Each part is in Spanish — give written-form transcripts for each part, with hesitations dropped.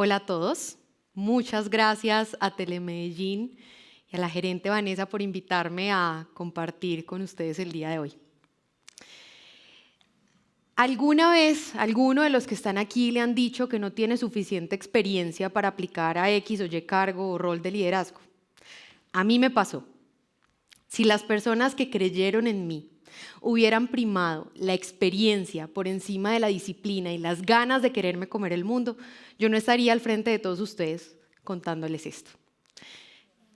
Hola a todos, muchas gracias a Telemedellín y a la gerente Vanessa por invitarme a compartir con ustedes el día de hoy. ¿Alguna vez alguno de los que están aquí le han dicho que no tiene suficiente experiencia para aplicar a X o Y cargo o rol de liderazgo? A mí me pasó. Si las personas que creyeron en mí hubieran primado la experiencia por encima de la disciplina y las ganas de quererme comer el mundo, yo no estaría al frente de todos ustedes contándoles esto.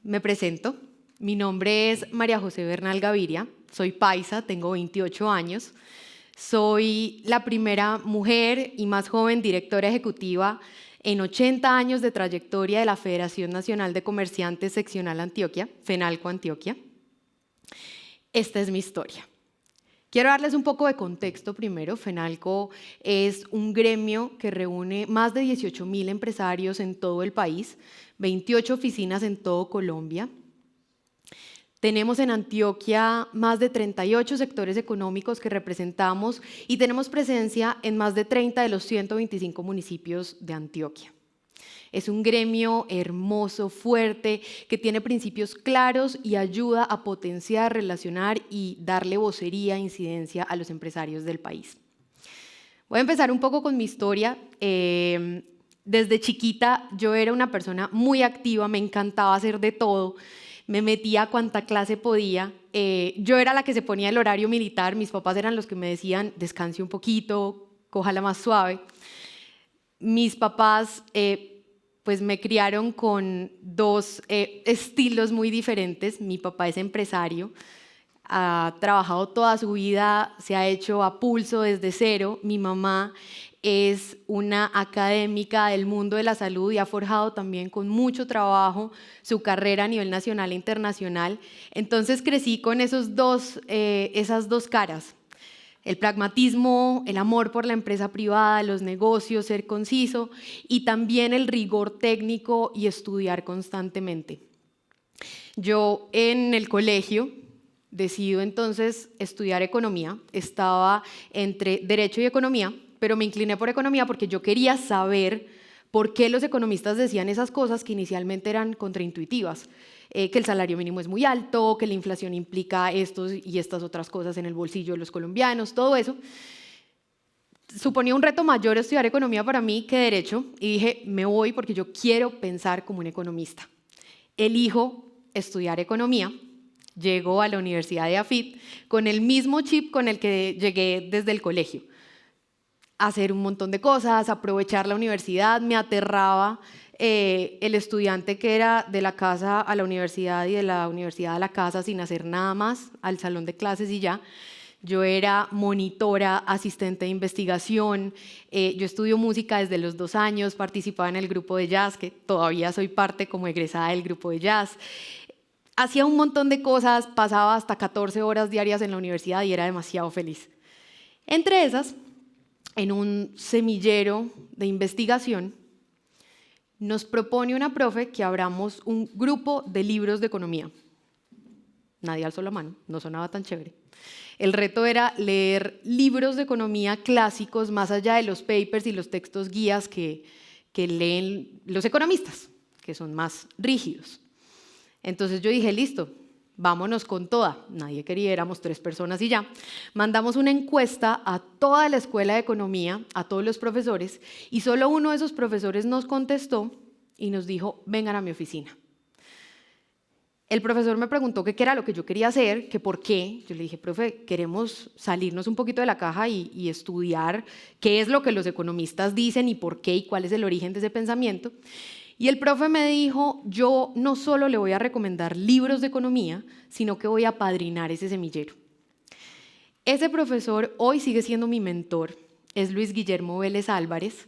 Me presento, mi nombre es María José Bernal Gaviria, soy paisa, tengo 28 años, soy la primera mujer y más joven directora ejecutiva en 80 años de trayectoria de la Federación Nacional de Comerciantes Seccional Antioquia, FENALCO Antioquia. Esta es mi historia. Quiero darles un poco de contexto primero. FENALCO es un gremio que reúne más de 18.000 empresarios en todo el país, 28 oficinas en todo Colombia. Tenemos en Antioquia más de 38 sectores económicos que representamos y tenemos presencia en más de 30 de los 125 municipios de Antioquia. Es un gremio hermoso, fuerte, que tiene principios claros y ayuda a potenciar, relacionar y darle vocería, incidencia a los empresarios del país. Voy a empezar un poco con mi historia. Desde chiquita yo era una persona muy activa, me encantaba hacer de todo, me metía a cuanta clase podía. Yo era la que se ponía el horario militar, mis papás eran los que me decían, descanse un poquito, cójala más suave. Mis papás pues me criaron con dos estilos muy diferentes. Mi papá es empresario, ha trabajado toda su vida, se ha hecho a pulso desde cero. Mi mamá es una académica del mundo de la salud y ha forjado también con mucho trabajo su carrera a nivel nacional e internacional. Entonces crecí con esas dos caras. El pragmatismo, el amor por la empresa privada, los negocios, ser conciso y también el rigor técnico y estudiar constantemente. Yo en el colegio decido entonces estudiar economía. Estaba entre derecho y economía, pero me incliné por economía porque yo quería saber por qué los economistas decían esas cosas que inicialmente eran contraintuitivas. Que el salario mínimo es muy alto, que la inflación implica estos y estas otras cosas en el bolsillo de los colombianos, todo eso. Suponía un reto mayor estudiar economía para mí que derecho y dije, me voy porque yo quiero pensar como un economista. Elijo estudiar economía, llego a la Universidad de AFIT con el mismo chip con el que llegué desde el colegio. Hacer un montón de cosas, aprovechar la universidad, me aterraba el estudiante que era de la casa a la universidad y de la universidad a la casa sin hacer nada más, al salón de clases y ya. Yo era monitora, asistente de investigación, yo estudio música desde los 2 años, participaba en el grupo de jazz, que todavía soy parte como egresada del grupo de jazz. Hacía un montón de cosas, pasaba hasta 14 horas diarias en la universidad y era demasiado feliz. Entre esas, en un semillero de investigación, nos propone una profe que abramos un grupo de libros de economía. Nadie alzó la mano, no sonaba tan chévere. El reto era leer libros de economía clásicos más allá de los papers y los textos guías que leen los economistas, que son más rígidos. Entonces yo dije, listo, vámonos con toda. Nadie quería, éramos 3 personas y ya. Mandamos una encuesta a toda la escuela de economía, a todos los profesores, y solo uno de esos profesores nos contestó y nos dijo, vengan a mi oficina. El profesor me preguntó qué era lo que yo quería hacer, que por qué. Yo le dije, profe, queremos salirnos un poquito de la caja y estudiar qué es lo que los economistas dicen y por qué y cuál es el origen de ese pensamiento. Y el profe me dijo, yo no solo le voy a recomendar libros de economía, sino que voy a apadrinar ese semillero. Ese profesor hoy sigue siendo mi mentor, es Luis Guillermo Vélez Álvarez.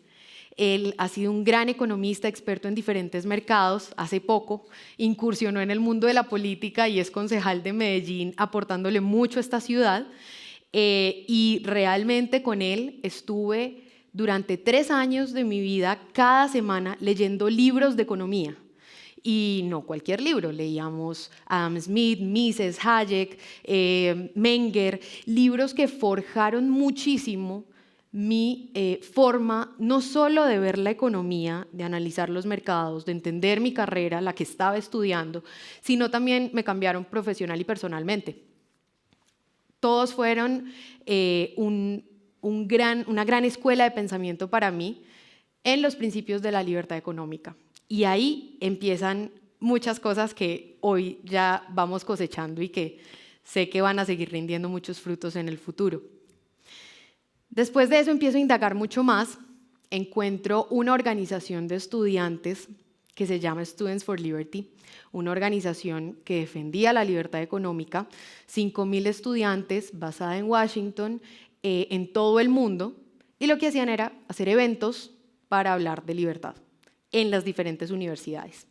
Él ha sido un gran economista, experto en diferentes mercados. Hace poco incursionó en el mundo de la política y es concejal de Medellín, aportándole mucho a esta ciudad. Y realmente con él estuve durante 3 años de mi vida cada semana leyendo libros de economía. Y no cualquier libro, leíamos Adam Smith, Mises, Hayek, Menger, libros que forjaron muchísimo mi forma no solo de ver la economía, de analizar los mercados, de entender mi carrera, la que estaba estudiando, sino también me cambiaron profesional y personalmente. Todos fueron una gran escuela de pensamiento para mí en los principios de la libertad económica. Y ahí empiezan muchas cosas que hoy ya vamos cosechando y que sé que van a seguir rindiendo muchos frutos en el futuro. Después de eso empiezo a indagar mucho más, encuentro una organización de estudiantes que se llama Students for Liberty, una organización que defendía la libertad económica, 5.000 estudiantes basada en Washington, en todo el mundo, y lo que hacían era hacer eventos para hablar de libertad en las diferentes universidades.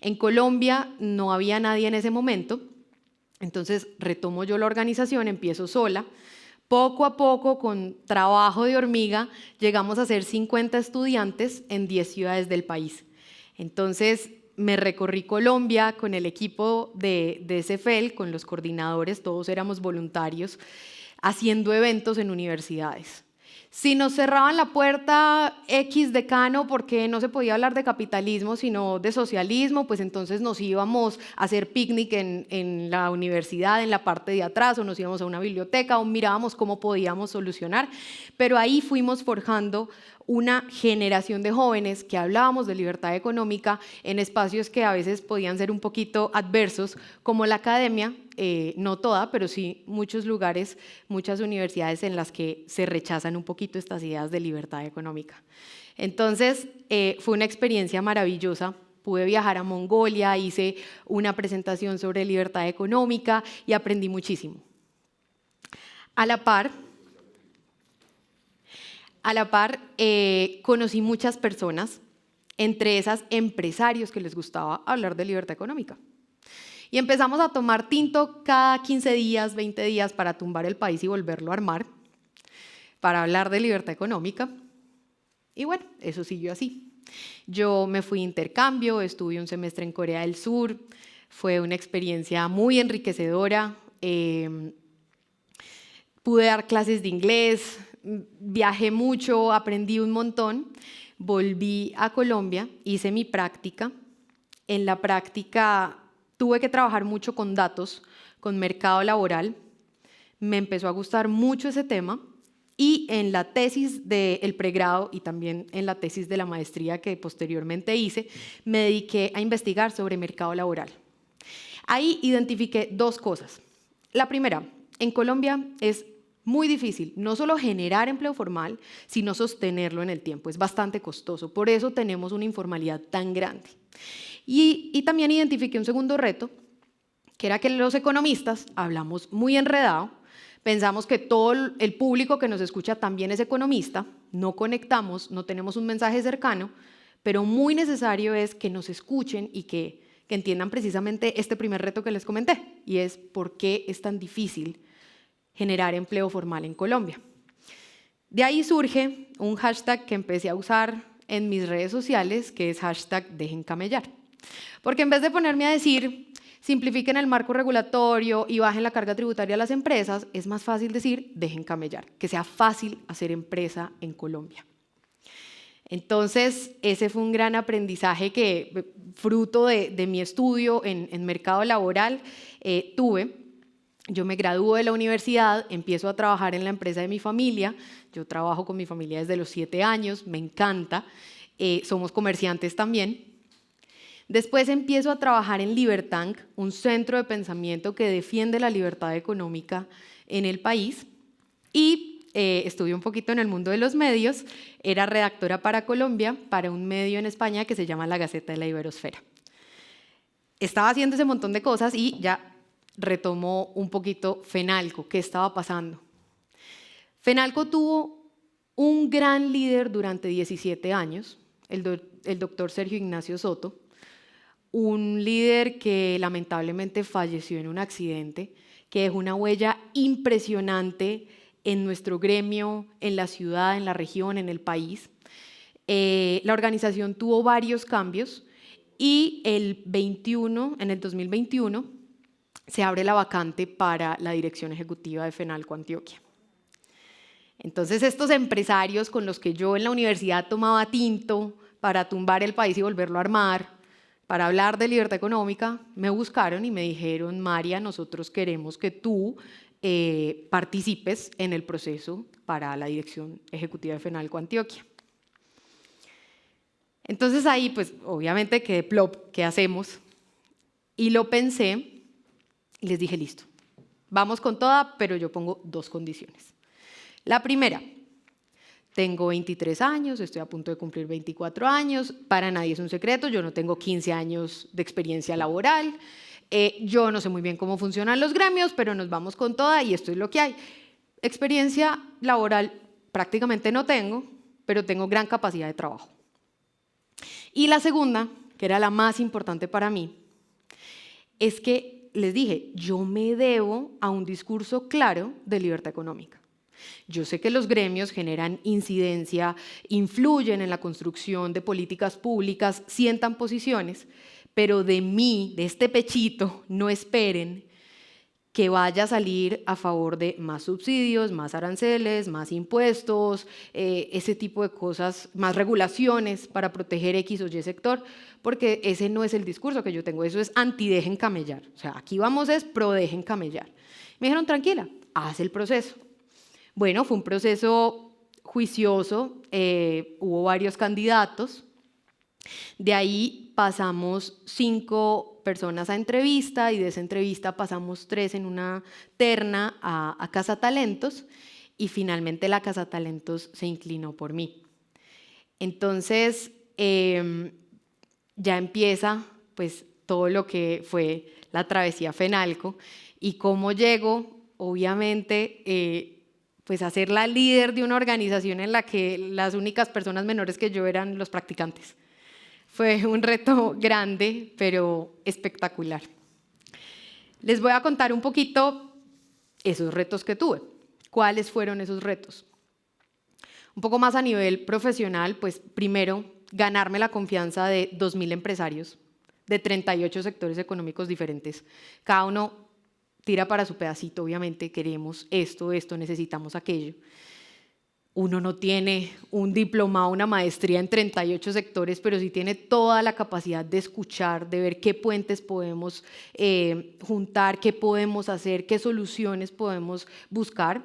En Colombia no había nadie en ese momento, entonces retomo yo la organización, empiezo sola. Poco a poco, con trabajo de hormiga, llegamos a ser 50 estudiantes en 10 ciudades del país. Entonces me recorrí Colombia con el equipo de SFL, con los coordinadores, todos éramos voluntarios, haciendo eventos en universidades. Si nos cerraban la puerta X decano porque no se podía hablar de capitalismo, sino de socialismo, pues entonces nos íbamos a hacer picnic en la universidad, en la parte de atrás, o nos íbamos a una biblioteca, o mirábamos cómo podíamos solucionar. Pero ahí fuimos forjando una generación de jóvenes que hablábamos de libertad económica en espacios que a veces podían ser un poquito adversos, como la academia, no toda, pero sí muchos lugares, muchas universidades en las que se rechazan un poquito estas ideas de libertad económica. Entonces, fue una experiencia maravillosa. Pude viajar a Mongolia, hice una presentación sobre libertad económica y aprendí muchísimo. A la par, conocí muchas personas, entre esas empresarios que les gustaba hablar de libertad económica. Y empezamos a tomar tinto cada 15 días, 20 días para tumbar el país y volverlo a armar, para hablar de libertad económica. Y bueno, eso siguió así. Yo me fui de intercambio, estuve un semestre en Corea del Sur, fue una experiencia muy enriquecedora. Pude dar clases de inglés, viajé mucho, aprendí un montón. Volví a Colombia, hice mi práctica. En la práctica tuve que trabajar mucho con datos, con mercado laboral. Me empezó a gustar mucho ese tema y en la tesis del pregrado y también en la tesis de la maestría que posteriormente hice, me dediqué a investigar sobre mercado laboral. Ahí identifiqué dos cosas. La primera, en Colombia es muy difícil no solo generar empleo formal, sino sostenerlo en el tiempo. Es bastante costoso, por eso tenemos una informalidad tan grande. Y también identifiqué un segundo reto, que era que los economistas hablamos muy enredado, pensamos que todo el público que nos escucha también es economista, no conectamos, no tenemos un mensaje cercano, pero muy necesario es que nos escuchen y que entiendan precisamente este primer reto que les comenté, y es por qué es tan difícil generar empleo formal en Colombia. De ahí surge un hashtag que empecé a usar en mis redes sociales, que es hashtag Dejen Camellar. Porque en vez de ponerme a decir, simplifiquen el marco regulatorio y bajen la carga tributaria a las empresas, es más fácil decir, dejen camellar, que sea fácil hacer empresa en Colombia. Entonces, ese fue un gran aprendizaje que, fruto de mi estudio en mercado laboral, tuve. Yo me gradúo de la universidad, empiezo a trabajar en la empresa de mi familia. Yo trabajo con mi familia desde los 7 años, me encanta. Somos comerciantes también. Después empiezo a trabajar en Libertank, un centro de pensamiento que defiende la libertad económica en el país. Y estuve un poquito en el mundo de los medios. Era redactora para Colombia, para un medio en España que se llama La Gaceta de la Iberosfera. Estaba haciendo ese montón de cosas y ya retomó un poquito Fenalco, qué estaba pasando. Fenalco tuvo un gran líder durante 17 años, el doctor Sergio Ignacio Soto, un líder que lamentablemente falleció en un accidente, que dejó una huella impresionante en nuestro gremio, en la ciudad, en la región, en el país. La organización tuvo varios cambios y en el 2021, se abre la vacante para la dirección ejecutiva de Fenalco Antioquia. Entonces estos empresarios con los que yo en la universidad tomaba tinto para tumbar el país y volverlo a armar, para hablar de libertad económica, me buscaron y me dijeron: María, nosotros queremos que tú participes en el proceso para la dirección ejecutiva de FENALCO Antioquia. Entonces ahí, pues obviamente quedé plop, ¿qué hacemos? Y lo pensé y les dije: listo, vamos con toda, pero yo pongo 2 condiciones. La primera: tengo 23 años, estoy a punto de cumplir 24 años, para nadie es un secreto, yo no tengo 15 años de experiencia laboral, yo no sé muy bien cómo funcionan los gremios, pero nos vamos con toda y esto es lo que hay. Experiencia laboral prácticamente no tengo, pero tengo gran capacidad de trabajo. Y la segunda, que era la más importante para mí, es que les dije: yo me debo a un discurso claro de libertad económica. Yo sé que los gremios generan incidencia, influyen en la construcción de políticas públicas, sientan posiciones, pero de mí, de este pechito, no esperen que vaya a salir a favor de más subsidios, más aranceles, más impuestos, ese tipo de cosas, más regulaciones para proteger X o Y sector, porque ese no es el discurso que yo tengo, eso es anti-dejen camellar. O sea, aquí vamos es pro-dejen camellar. Me dijeron: tranquila, haz el proceso. Bueno, fue un proceso juicioso, hubo varios candidatos. De ahí pasamos 5 personas a entrevista y de esa entrevista pasamos 3 en una terna a Cazatalentos y finalmente la Cazatalentos se inclinó por mí. Entonces ya empieza pues todo lo que fue la travesía FENALCO y cómo llego, obviamente, pues a ser la líder de una organización en la que las únicas personas menores que yo eran los practicantes. Fue un reto grande, pero espectacular. Les voy a contar un poquito esos retos que tuve. ¿Cuáles fueron esos retos? Un poco más a nivel profesional, pues primero, ganarme la confianza de 2.000 empresarios de 38 sectores económicos diferentes. Cada uno tira para su pedacito, obviamente, queremos esto, necesitamos aquello. Uno no tiene un diplomado, una maestría en 38 sectores, pero sí tiene toda la capacidad de escuchar, de ver qué puentes podemos juntar, qué podemos hacer, qué soluciones podemos buscar.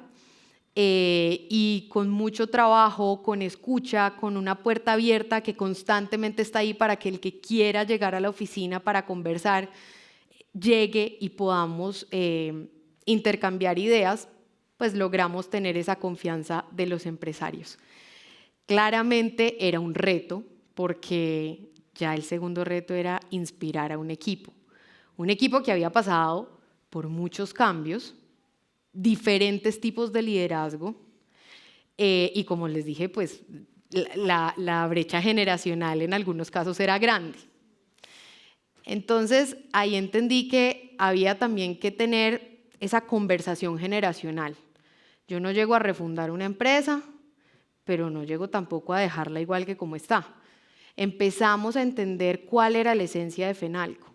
Y con mucho trabajo, con escucha, con una puerta abierta que constantemente está ahí para que el que quiera llegar a la oficina para conversar, llegue y podamos intercambiar ideas, pues logramos tener esa confianza de los empresarios. Claramente era un reto, porque ya el segundo reto era inspirar a un equipo que había pasado por muchos cambios, diferentes tipos de liderazgo, y como les dije, pues la brecha generacional en algunos casos era grande. Entonces ahí entendí que había también que tener esa conversación generacional. Yo no llego a refundar una empresa, pero no llego tampoco a dejarla igual que como está. Empezamos a entender cuál era la esencia de FENALCO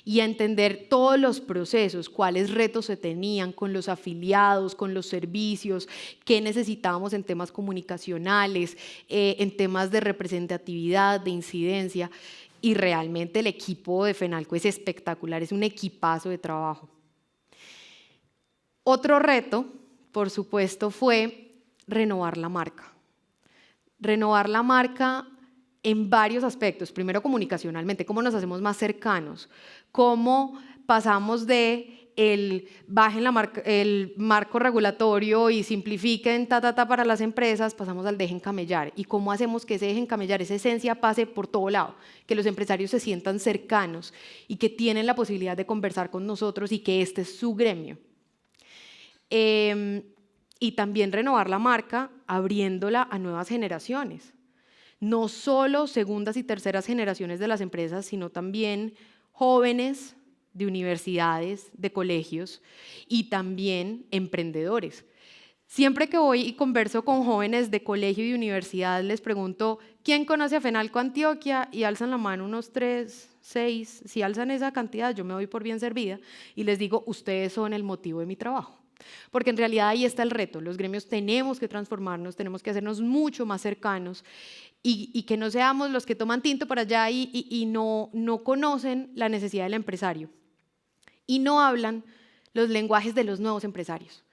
y a entender todos los procesos, cuáles retos se tenían con los afiliados, con los servicios, qué necesitábamos en temas comunicacionales, en temas de representatividad, de incidencia. Y realmente el equipo de FENALCO es espectacular, es un equipazo de trabajo. Otro reto, por supuesto, fue renovar la marca. Renovar la marca en varios aspectos. Primero, comunicacionalmente, cómo nos hacemos más cercanos, cómo pasamos de bajen el marco regulatorio y simplifiquen para las empresas, pasamos al dejen camellar. Y cómo hacemos que ese dejen camellar, esa esencia pase por todo lado, que los empresarios se sientan cercanos y que tienen la posibilidad de conversar con nosotros y que este es su gremio. Y también renovar la marca abriéndola a nuevas generaciones. No solo segundas y terceras generaciones de las empresas, sino también jóvenes de universidades, de colegios y también emprendedores. Siempre que voy y converso con jóvenes de colegio y universidad, les pregunto: ¿quién conoce a FENALCO Antioquia? Y alzan la mano unos 3, 6. Si alzan esa cantidad, yo me doy por bien servida y les digo: ustedes son el motivo de mi trabajo. porque en realidad ahí está el reto. Los gremios tenemos que transformarnos, tenemos que hacernos mucho más cercanos y que no seamos los que toman tinto para allá y no conocen la necesidad del empresario y no hablan los lenguajes de los nuevos empresarios.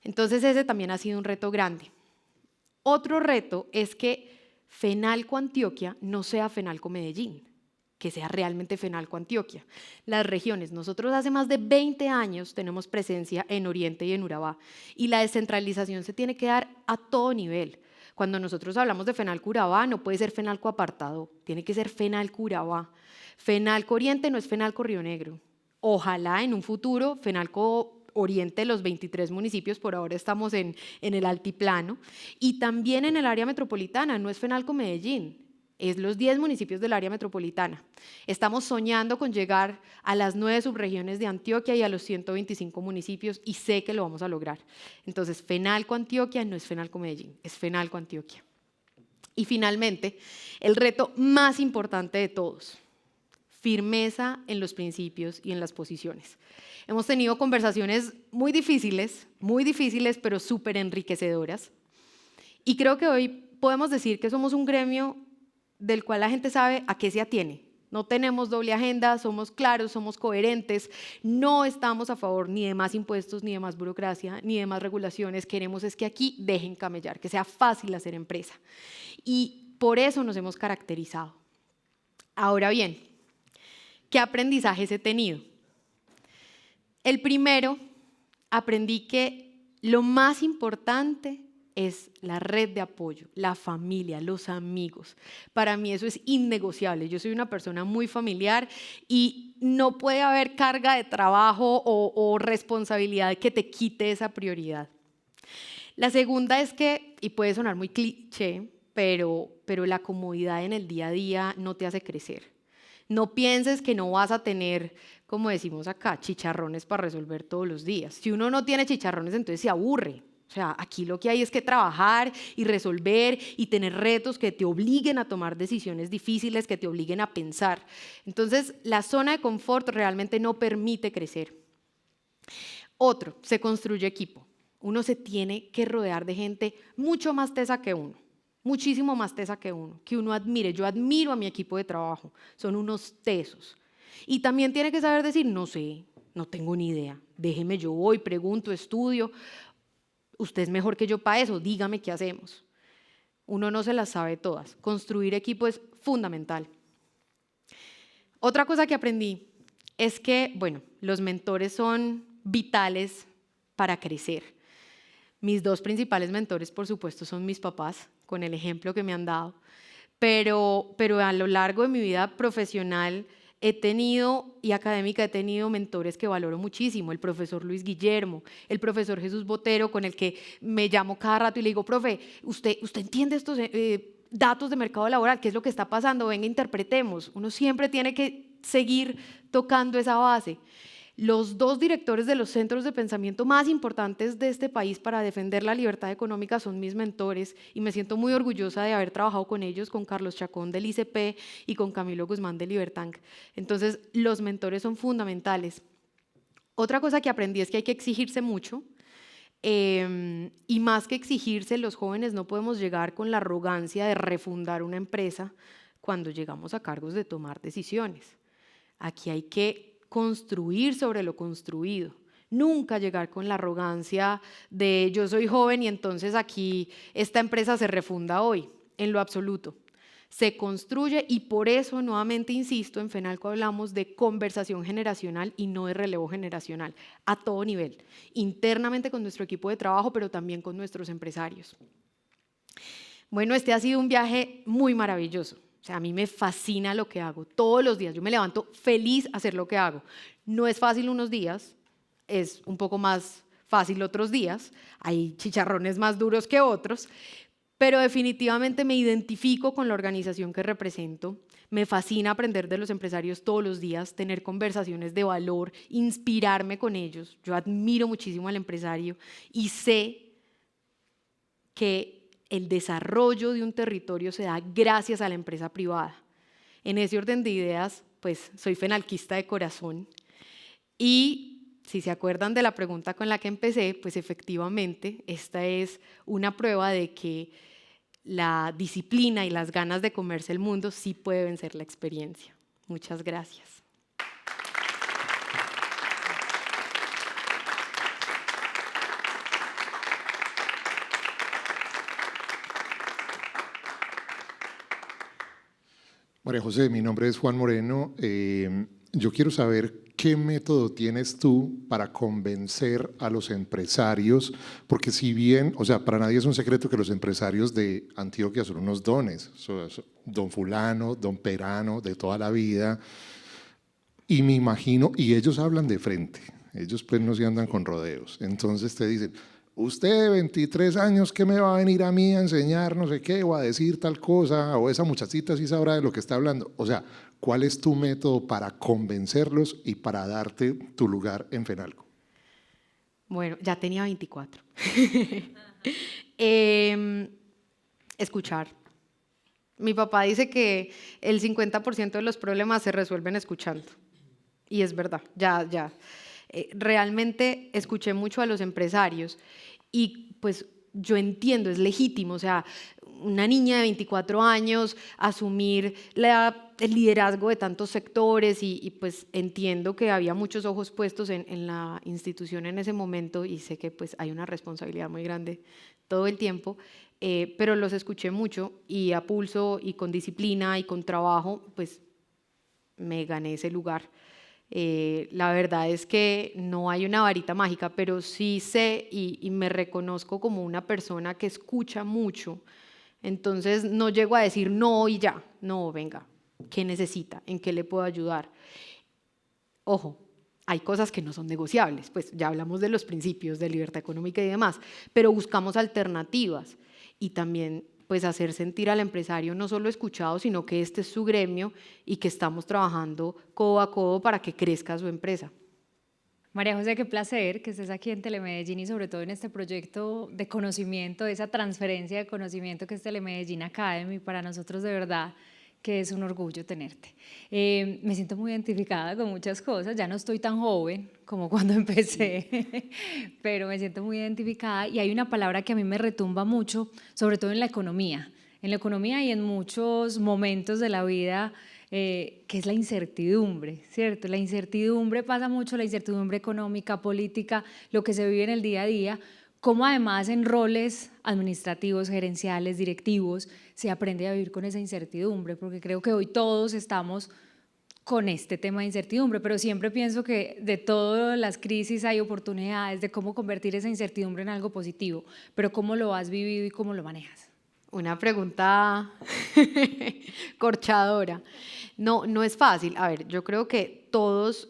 Entonces ese también ha sido un reto grande. Otro reto es que Fenalco Antioquia no sea Fenalco Medellín, que sea realmente Fenalco Antioquia. Las regiones, nosotros hace más de 20 años tenemos presencia en Oriente y en Urabá, y la descentralización se tiene que dar a todo nivel. Cuando nosotros hablamos de Fenalco Urabá, no puede ser Fenalco Apartado, tiene que ser Fenalco Urabá. Fenalco Oriente no es Fenalco Río Negro. Ojalá en un futuro Fenalco Oriente, los 23 municipios, por ahora estamos en el altiplano, y también en el área metropolitana, no es Fenalco Medellín, es los 10 municipios del área metropolitana. Estamos soñando con llegar a las 9 subregiones de Antioquia y a los 125 municipios y sé que lo vamos a lograr. Entonces, Fenalco Antioquia no es Fenalco Medellín, es Fenalco Antioquia. Y finalmente, el reto más importante de todos, firmeza en los principios y en las posiciones. Hemos tenido conversaciones muy difíciles, pero súper enriquecedoras. Y creo que hoy podemos decir que somos un gremio del cual la gente sabe a qué se atiene. No tenemos doble agenda, somos claros, somos coherentes, no estamos a favor ni de más impuestos, ni de más burocracia, ni de más regulaciones. Queremos es que aquí dejen camellar, que sea fácil hacer empresa. Y por eso nos hemos caracterizado. Ahora bien, ¿qué aprendizajes he tenido? El primero, aprendí que lo más importante es la red de apoyo, la familia, los amigos. Para mí eso es innegociable. Yo soy una persona muy familiar y no puede haber carga de trabajo o responsabilidad que te quite esa prioridad. La segunda es que, y puede sonar muy cliché, pero la comodidad en el día a día no te hace crecer. No pienses que no vas a tener, como decimos acá, chicharrones para resolver todos los días. Si uno no tiene chicharrones, entonces se aburre. O sea, aquí lo que hay es que trabajar y resolver y tener retos que te obliguen a tomar decisiones difíciles, que te obliguen a pensar. Entonces, la zona de confort realmente no permite crecer. Otro, se construye equipo. Uno se tiene que rodear de gente mucho más tesa que uno. Muchísimo más tesa que uno admire. Yo admiro a mi equipo de trabajo, son unos tesos. Y también tiene que saber decir, no sé, no tengo ni idea, déjeme yo voy, pregunto, estudio, usted es mejor que yo para eso, dígame qué hacemos. Uno no se las sabe todas, construir equipo es fundamental. Otra cosa que aprendí es que, bueno, los mentores son vitales para crecer. Mis dos principales mentores, por supuesto, son mis papás, con el ejemplo que me han dado, pero a lo largo de mi vida profesional he tenido y académica he tenido mentores que valoro muchísimo, el profesor Luis Guillermo, el profesor Jesús Botero, con el que me llamo cada rato y le digo, profe, ¿usted entiende estos datos de mercado laboral? ¿Qué es lo que está pasando? Venga, interpretemos. Uno siempre tiene que seguir tocando esa base. Los dos directores de los centros de pensamiento más importantes de este país para defender la libertad económica son mis mentores y me siento muy orgullosa de haber trabajado con ellos, con Carlos Chacón del ICP y con Camilo Guzmán de Libertank. Entonces, los mentores son fundamentales. Otra cosa que aprendí es que hay que exigirse mucho y más que exigirse, los jóvenes no podemos llegar con la arrogancia de refundar una empresa cuando llegamos a cargos de tomar decisiones. Aquí hay que construir sobre lo construido. Nunca llegar con la arrogancia de yo soy joven y entonces aquí esta empresa se refunda hoy, en lo absoluto. Se construye y por eso nuevamente insisto, en Fenalco hablamos de conversación generacional y no de relevo generacional, a todo nivel, internamente con nuestro equipo de trabajo, pero también con nuestros empresarios. Bueno, este ha sido un viaje muy maravilloso. O sea, a mí me fascina lo que hago todos los días. Yo me levanto feliz a hacer lo que hago. No es fácil unos días, es un poco más fácil otros días. Hay chicharrones más duros que otros, pero definitivamente me identifico con la organización que represento. Me fascina aprender de los empresarios todos los días, tener conversaciones de valor, inspirarme con ellos. Yo admiro muchísimo al empresario y sé que el desarrollo de un territorio se da gracias a la empresa privada. En ese orden de ideas, pues soy fenalquista de corazón y si se acuerdan de la pregunta con la que empecé, pues efectivamente esta es una prueba de que la disciplina y las ganas de comerse el mundo sí puede vencer la experiencia. Muchas gracias. María José, mi nombre es Juan Moreno. Yo quiero saber qué método tienes tú para convencer a los empresarios, porque si bien, o sea, para nadie es un secreto que los empresarios de Antioquia son unos dones, don fulano, don perano, de toda la vida, y me imagino, y ellos hablan de frente, ellos pues no se andan con rodeos, entonces te dicen, usted de 23 años, ¿qué me va a venir a mí a enseñar no sé qué o a decir tal cosa? O esa muchachita sí sabrá de lo que está hablando. O sea, ¿cuál es tu método para convencerlos y para darte tu lugar en Fenalco? Bueno, ya tenía 24. Escuchar. Mi papá dice que el 50% de los problemas se resuelven escuchando. Y es verdad, ya. Realmente escuché mucho a los empresarios y pues yo entiendo, es legítimo, o sea, una niña de 24 años asumir el liderazgo de tantos sectores y pues entiendo que había muchos ojos puestos en la institución en ese momento y sé que pues hay una responsabilidad muy grande todo el tiempo, pero los escuché mucho y a pulso y con disciplina y con trabajo pues me gané ese lugar. La verdad es que no hay una varita mágica, pero sí sé y me reconozco como una persona que escucha mucho. Entonces no llego a decir no y ya. No, venga, ¿qué necesita? ¿En qué le puedo ayudar? Ojo, hay cosas que no son negociables, pues ya hablamos de los principios de libertad económica y demás, pero buscamos alternativas y también pues hacer sentir al empresario no solo escuchado, sino que este es su gremio y que estamos trabajando codo a codo para que crezca su empresa. María José, qué placer que estés aquí en Telemedellín y sobre todo en este proyecto de conocimiento, de esa transferencia de conocimiento que es Telemedellín Academy. Para nosotros de verdad que es un orgullo tenerte. Me siento muy identificada con muchas cosas, ya no estoy tan joven como cuando empecé, pero me siento muy identificada y hay una palabra que a mí me retumba mucho, sobre todo en la economía y en muchos momentos de la vida, que es la incertidumbre, ¿cierto? La incertidumbre pasa mucho, la incertidumbre económica, política, lo que se vive en el día a día, como además en roles administrativos, gerenciales, directivos, se aprende a vivir con esa incertidumbre, porque creo que hoy todos estamos con este tema de incertidumbre, pero siempre pienso que de todas las crisis hay oportunidades de cómo convertir esa incertidumbre en algo positivo, pero ¿cómo lo has vivido y cómo lo manejas? Una pregunta corchadora. No, no es fácil. A ver, yo creo que todos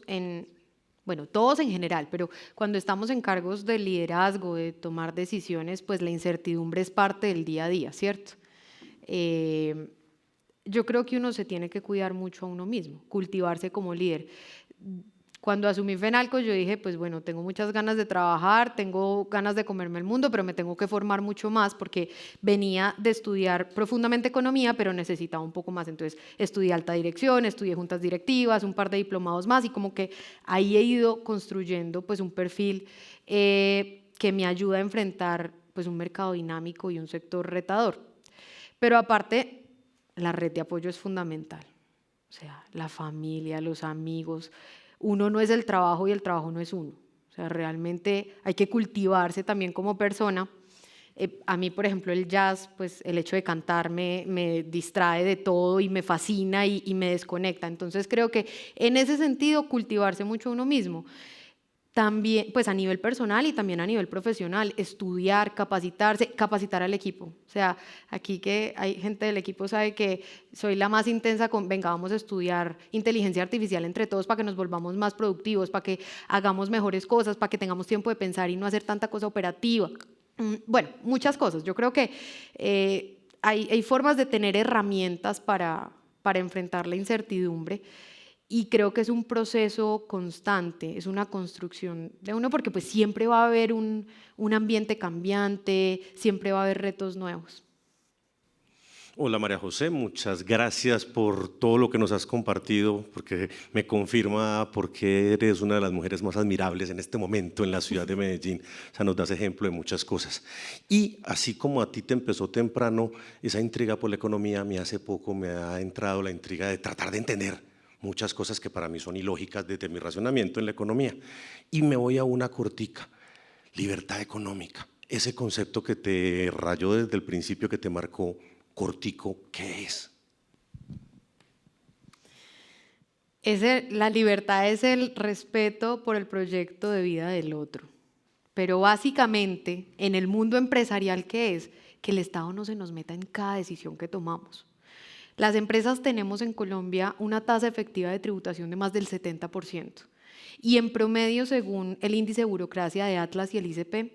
todos en general, pero cuando estamos en cargos de liderazgo, de tomar decisiones, pues la incertidumbre es parte del día a día, ¿cierto? Yo creo que uno se tiene que cuidar mucho a uno mismo, cultivarse como líder. Cuando asumí Fenalco yo dije, pues bueno, tengo muchas ganas de trabajar, tengo ganas de comerme el mundo, pero me tengo que formar mucho más porque venía de estudiar profundamente economía, pero necesitaba un poco más. Entonces estudié alta dirección, estudié juntas directivas, un par de diplomados más y como que ahí he ido construyendo pues un perfil que me ayuda a enfrentar pues un mercado dinámico y un sector retador. Pero aparte, la red de apoyo es fundamental. O sea, la familia, los amigos. Uno no es el trabajo y el trabajo no es uno. O sea, realmente hay que cultivarse también como persona. A mí, por ejemplo, el jazz, pues el hecho de cantar me distrae de todo y me fascina y me desconecta. Entonces creo que en ese sentido cultivarse mucho uno mismo. También, pues a nivel personal y también a nivel profesional, estudiar, capacitarse, capacitar al equipo. O sea, aquí que hay gente del equipo sabe que soy la más intensa con, venga, vamos a estudiar inteligencia artificial entre todos para que nos volvamos más productivos, para que hagamos mejores cosas, para que tengamos tiempo de pensar y no hacer tanta cosa operativa. Bueno, muchas cosas. Yo creo que hay formas de tener herramientas para enfrentar la incertidumbre. Y creo que es un proceso constante, es una construcción de uno, porque pues siempre va a haber un ambiente cambiante, siempre va a haber retos nuevos. Hola María José, muchas gracias por todo lo que nos has compartido, porque me confirma por qué eres una de las mujeres más admirables en este momento en la ciudad de Medellín. O sea, nos das ejemplo de muchas cosas. Y así como a ti te empezó temprano esa intriga por la economía, a mí hace poco me ha entrado la intriga de tratar de entender muchas cosas que para mí son ilógicas desde mi razonamiento en la economía. Y me voy a una cortica, libertad económica. Ese concepto que te rayó desde el principio, que te marcó, cortico, ¿qué es? La libertad es el respeto por el proyecto de vida del otro. Pero básicamente, en el mundo empresarial, ¿qué es? Que el Estado no se nos meta en cada decisión que tomamos. Las empresas tenemos en Colombia una tasa efectiva de tributación de más del 70%. Y en promedio, según el índice de burocracia de Atlas y el ICP,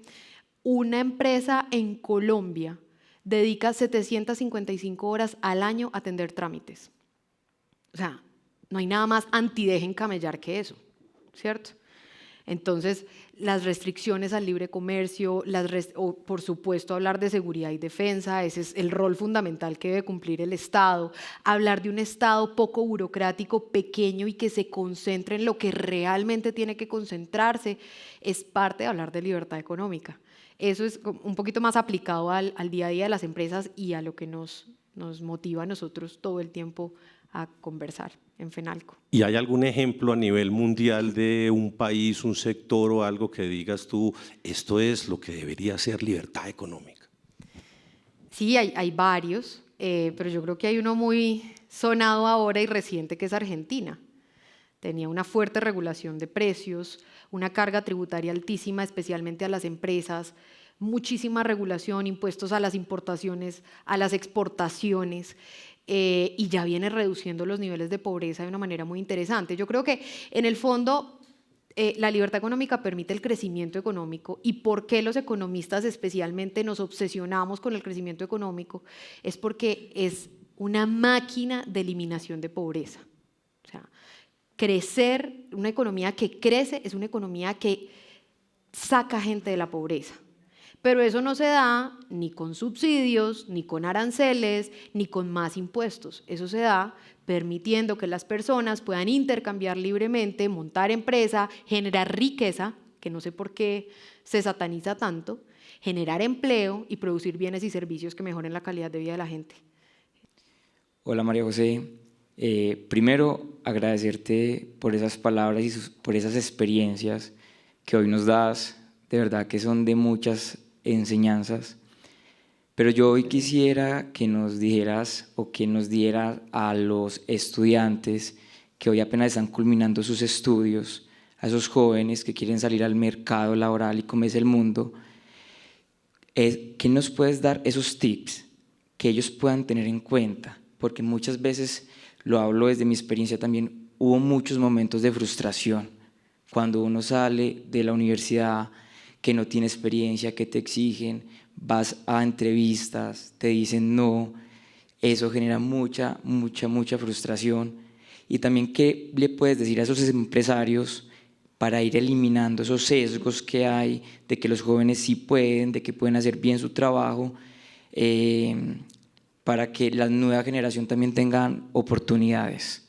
una empresa en Colombia dedica 755 horas al año a atender trámites. O sea, no hay nada más antidejen camellar que eso, ¿cierto? Entonces, las restricciones al libre comercio, o por supuesto hablar de seguridad y defensa, ese es el rol fundamental que debe cumplir el Estado. Hablar de un Estado poco burocrático, pequeño y que se concentre en lo que realmente tiene que concentrarse, es parte de hablar de libertad económica. Eso es un poquito más aplicado al día a día de las empresas y a lo que nos motiva a nosotros todo el tiempo a conversar en FENALCO. ¿Y hay algún ejemplo a nivel mundial de un país, un sector o algo que digas tú, esto es lo que debería ser libertad económica? Sí, hay varios, pero yo creo que hay uno muy sonado ahora y reciente que es Argentina. Tenía una fuerte regulación de precios, una carga tributaria altísima, especialmente a las empresas, muchísima regulación, impuestos a las importaciones, a las exportaciones, y ya viene reduciendo los niveles de pobreza de una manera muy interesante. Yo creo que en el fondo la libertad económica permite el crecimiento económico. ¿Y por qué los economistas especialmente nos obsesionamos con el crecimiento económico? Es porque es una máquina de eliminación de pobreza. O sea, crecer, una economía que crece es una economía que saca gente de la pobreza. Pero eso no se da ni con subsidios, ni con aranceles, ni con más impuestos. Eso se da permitiendo que las personas puedan intercambiar libremente, montar empresa, generar riqueza, que no sé por qué se sataniza tanto, generar empleo y producir bienes y servicios que mejoren la calidad de vida de la gente. Hola María José, primero agradecerte por esas palabras y por esas experiencias que hoy nos das, de verdad que son de muchas enseñanzas, pero yo hoy quisiera que nos dijeras o que nos dieras a los estudiantes que hoy apenas están culminando sus estudios, a esos jóvenes que quieren salir al mercado laboral y cómo es el mundo, ¿qué nos puedes dar esos tips que ellos puedan tener en cuenta? Porque muchas veces, lo hablo desde mi experiencia también, hubo muchos momentos de frustración cuando uno sale de la universidad, que no tiene experiencia, que te exigen, vas a entrevistas, te dicen no, eso genera mucha frustración. Y también, ¿qué le puedes decir a esos empresarios para ir eliminando esos sesgos que hay de que los jóvenes sí pueden, de que pueden hacer bien su trabajo, para que la nueva generación también tengan oportunidades?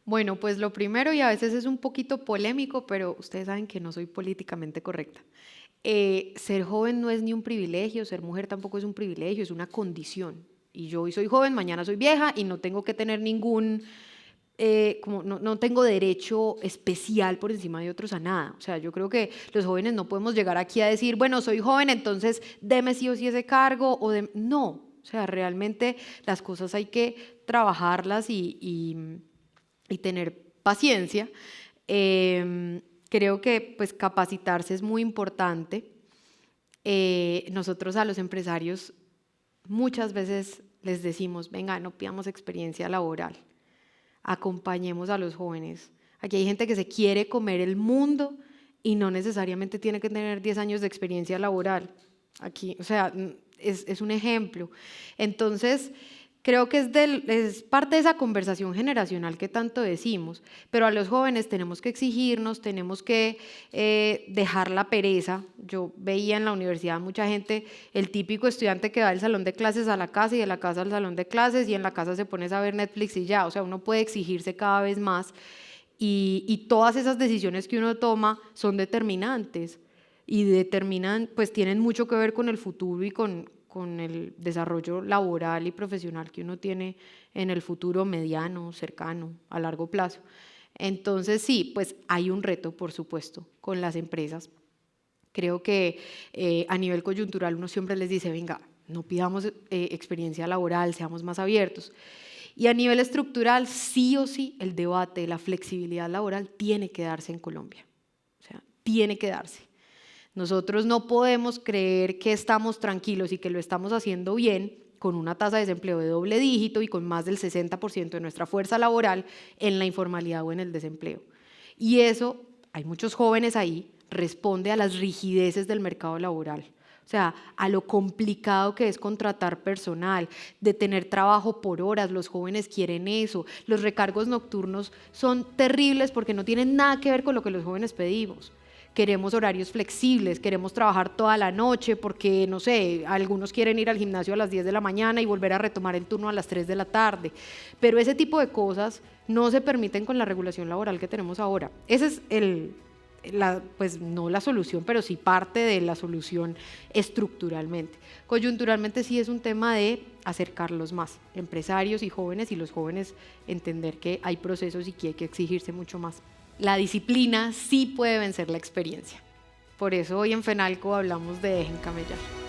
Bueno, pues lo primero, y a veces es un poquito polémico, pero ustedes saben que no soy políticamente correcta. Ser joven no es ni un privilegio, ser mujer tampoco es un privilegio, es una condición. Y yo hoy soy joven, mañana soy vieja y no tengo que tener ningún, no tengo derecho especial por encima de otros a nada. O sea, yo creo que los jóvenes no podemos llegar aquí a decir, bueno, soy joven, entonces deme sí o sí ese cargo. No, o sea, realmente las cosas hay que trabajarlas y tener paciencia. Creo que pues, capacitarse es muy importante. Nosotros a los empresarios muchas veces les decimos, venga, no pidamos experiencia laboral, acompañemos a los jóvenes. Aquí hay gente que se quiere comer el mundo y no necesariamente tiene que tener 10 años de experiencia laboral. Aquí, o sea, es un ejemplo. Entonces, Creo que es parte de esa conversación generacional que tanto decimos, pero a los jóvenes tenemos que exigirnos, tenemos que dejar la pereza. Yo veía en la universidad mucha gente, el típico estudiante que va del salón de clases a la casa y de la casa al salón de clases y en la casa se pone a ver Netflix y ya, o sea, uno puede exigirse cada vez más y todas esas decisiones que uno toma son determinantes y pues tienen mucho que ver con el futuro y con el desarrollo laboral y profesional que uno tiene en el futuro mediano, cercano, a largo plazo. Entonces sí, pues hay un reto, por supuesto, con las empresas. Creo que a nivel coyuntural uno siempre les dice, venga, no pidamos experiencia laboral, seamos más abiertos. Y a nivel estructural, sí o sí, el debate de la flexibilidad laboral tiene que darse en Colombia. O sea, tiene que darse. Nosotros no podemos creer que estamos tranquilos y que lo estamos haciendo bien con una tasa de desempleo de doble dígito y con más del 60% de nuestra fuerza laboral en la informalidad o en el desempleo. Y eso, hay muchos jóvenes ahí, responde a las rigideces del mercado laboral. O sea, a lo complicado que es contratar personal, de tener trabajo por horas, los jóvenes quieren eso. Los recargos nocturnos son terribles porque no tienen nada que ver con lo que los jóvenes pedimos. Queremos horarios flexibles, queremos trabajar toda la noche porque, no sé, algunos quieren ir al gimnasio a las 10 de la mañana y volver a retomar el turno a las 3 de la tarde. Pero ese tipo de cosas no se permiten con la regulación laboral que tenemos ahora. Ese es pues no la solución, pero sí parte de la solución estructuralmente. Coyunturalmente sí es un tema de acercarlos más, empresarios y los jóvenes entender que hay procesos y que hay que exigirse mucho más. La disciplina sí puede vencer la experiencia. Por eso hoy en FENALCO hablamos de Dejen Camellar.